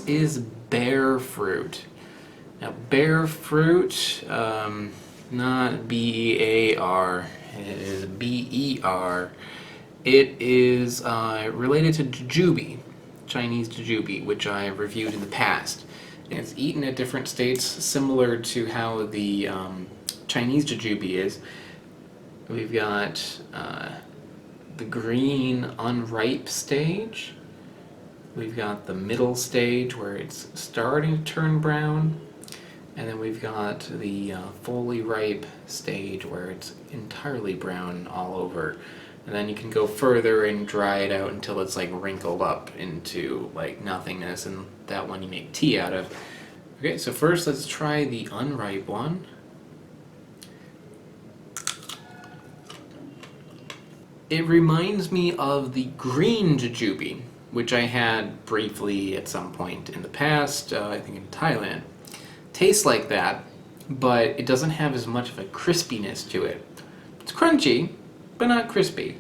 is bear fruit. Now, bear fruit, not B-E-A-R, it is B-E-R. It is related to jujube, Chinese jujube, which I have reviewed in the past. And it's eaten at different states, similar to how the Chinese jujube is. We've got the green unripe stage. We've got the middle stage where it's starting to turn brown. And then we've got the fully ripe stage where it's entirely brown all over. And then you can go further and dry it out until it's like wrinkled up into like nothingness, and that one you make tea out of. Okay, so first let's try the unripe one. It reminds me of the green jujube, which I had briefly at some point in the past, I think in Thailand. Tastes like that, but it doesn't have as much of a crispiness to it. It's crunchy, but not crispy.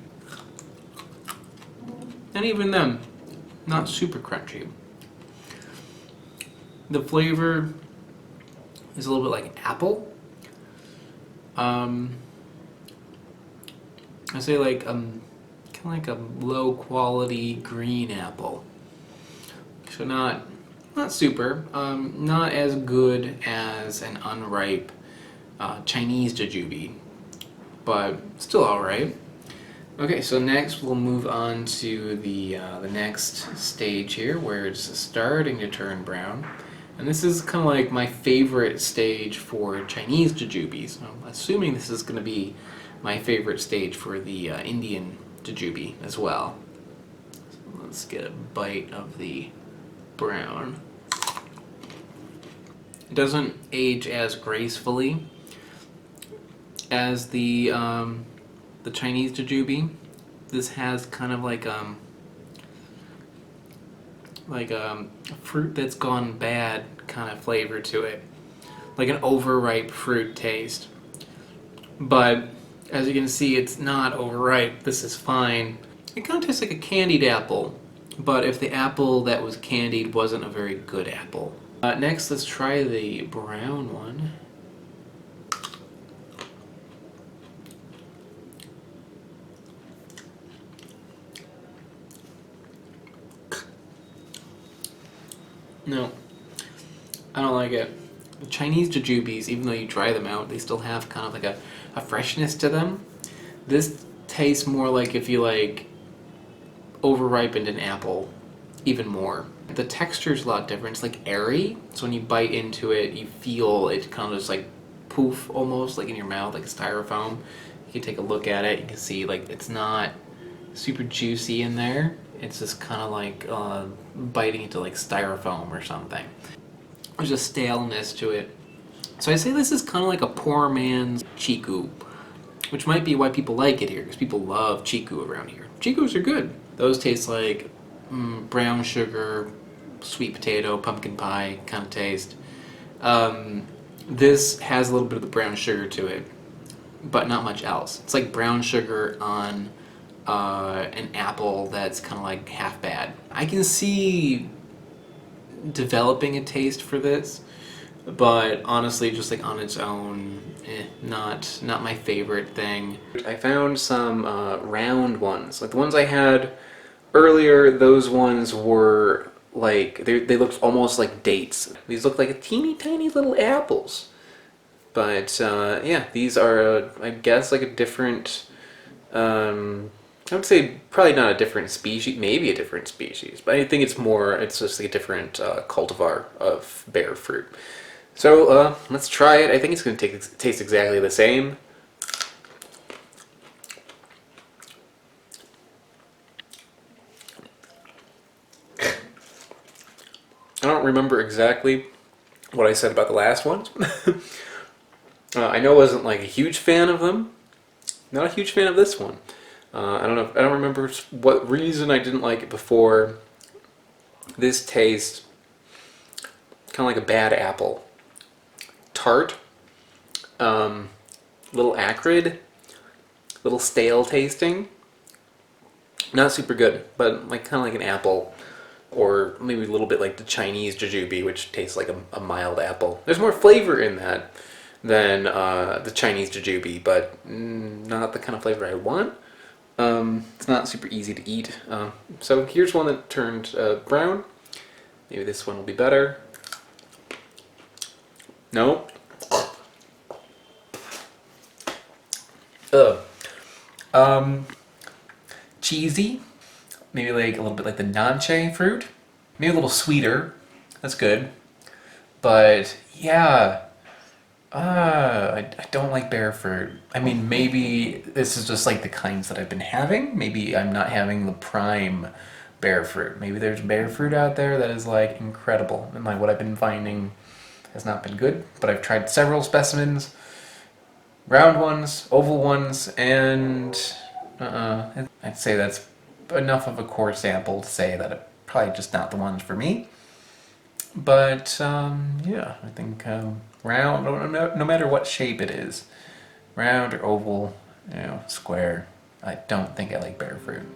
And even then, not super crunchy. The flavor is a little bit like apple. I say like kind of like a low quality green apple. So not super, not as good as an unripe Chinese jujube, but still alright. Okay, so next we'll move on to the next stage here, where it's starting to turn brown. And this is kind of like my favorite stage for Chinese jujubes. I'm assuming this is going to be my favorite stage for the Indian jujube as well. So let's get a bite of the brown. It doesn't age as gracefully as the Chinese jujube. This has kind of like a fruit that's gone bad kind of flavor to it, like an overripe fruit taste. But as you can see, it's not overripe. This is fine. It kind of tastes like a candied apple, but if the apple that was candied wasn't a very good apple. Next, let's try the brown one. No, I don't like it. The Chinese jujubes, even though you dry them out, they still have kind of like a freshness to them. This tastes more like if you like over-ripened an apple even more. The texture's a lot different. It's like airy, so when you bite into it, you feel it kind of just like poof almost, like in your mouth, like a styrofoam. You can take a look at it, you can see like it's not super juicy in there. It's just kind of like biting into like styrofoam or something. There's a staleness to it. So I say this is kind of like a poor man's chiku, which might be why people like it here, because people love chiku around here. Chikus are good. Those taste like brown sugar, sweet potato, pumpkin pie kind of taste. This has a little bit of the brown sugar to it, but not much else. It's like brown sugar on an apple that's kind of like half bad. I can see developing a taste for this, but honestly, just like on its own, not my favorite thing. I found some round ones, like the ones I had earlier. Those ones were like they looked almost like dates. These look like teeny tiny little apples, but yeah, these are I guess like a different. I would say probably not a different species, maybe a different species, but I think it's just like a different cultivar of bear fruit. So let's try it. I think it's going to taste exactly the same. I don't remember exactly what I said about the last ones. I know I wasn't like a huge fan of them. Not a huge fan of this one. I don't remember what reason I didn't like it before. This tastes kind of like a bad apple. Tart, little acrid, little stale tasting. Not super good, but like kind of like an apple or maybe a little bit like the Chinese Jujube, which tastes like a mild apple. There's more flavor in that than the Chinese Jujube, but not the kind of flavor I want. It's not super easy to eat. So here's one that turned brown. Maybe this one will be better. No. Cheesy. Maybe like a little bit like the nanche fruit. Maybe a little sweeter. That's good. But yeah, I don't like bear fruit. I mean, maybe this is just like the kinds that I've been having. Maybe I'm not having the prime bear fruit. Maybe there's bear fruit out there that is like incredible, and like what I've been finding has not been good. But I've tried several specimens, round ones, oval ones, and I'd say that's enough of a core sample to say that it's probably just not the ones for me. But yeah, I think round, no matter what shape it is, round or oval, square, I don't think I like bear fruit.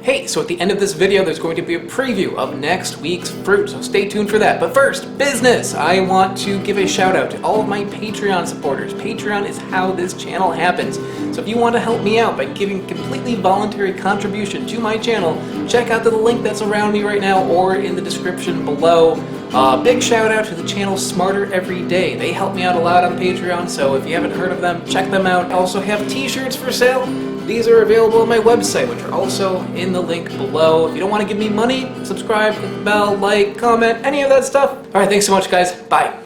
Hey, so at the end of this video, there's going to be a preview of next week's fruit, so stay tuned for that. But first, business! I want to give a shout out to all of my Patreon supporters. Patreon is how this channel happens. So if you want to help me out by giving completely voluntary contribution to my channel, check out the link that's around me right now or in the description below. Big shout out to the channel Smarter Every Day. They help me out a lot on Patreon, so if you haven't heard of them, check them out. I also have t-shirts for sale. These are available on my website, which are also in the link below. If you don't want to give me money, subscribe, click the bell, like, comment, any of that stuff. Alright, thanks so much, guys. Bye.